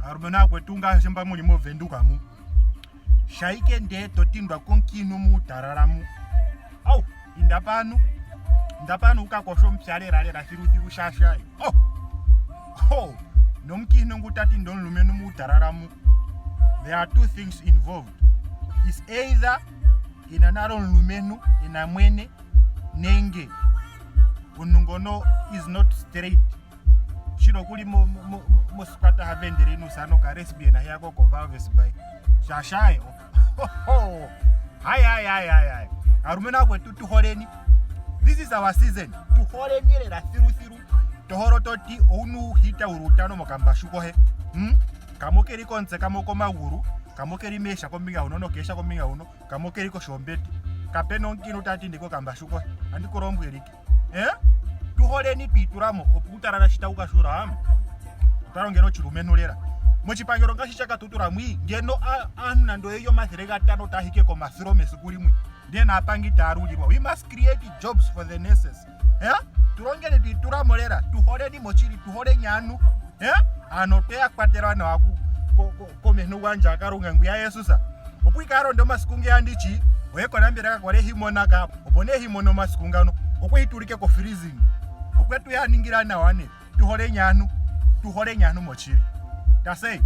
arumena kwetunga shimba mulimo vendukamu shaike ndeto tindwa konkinu mutararamu au indapanu ukakosho mpyalera lera thiru shashai nomkinu ngutati ndonlumenu mutararamu. There are two things involved. Is either inanaro nlumenu inamwene nenge unungono is not straight. Shiro kuli moskata havendere nusano ka lesbian yako ko valves by shashai. Hai. Arumena kwetu holeni. This is our season. Holeni lera thiru. Tohoro toti onu hita urutano mokambashuko he. Kamokeri konse kamoko maguru, kamokeri mesha kombinga uno no kesha kombinga uno, kamokeri ko shombeti. Kapeno nkinu tati ndiko kambashuko andiko rombweriki. Holeni twiituliimo okutarara shita ukashura utarongeno chilumenulera. Mochipangiro ngashishaka tuturamwi ngeno anu nando eyo mathere gatano tahike ko masiro mesikulimwe. Then apangita arulirwa. We must create jobs for the nurses. Turongere twiituliimo lera, holeni mochiri, hole nyanu. Anotea kwatera na waku komenu wanja akarunga nguya Yesusa. Okwikaro ndo masikunge andichi, oyeko nambira kwale himona ka, opone himono masikungano, okwitulike ko freezing. Okwetu ya ningira na wane, tuhole nyanu mochiri. Tasei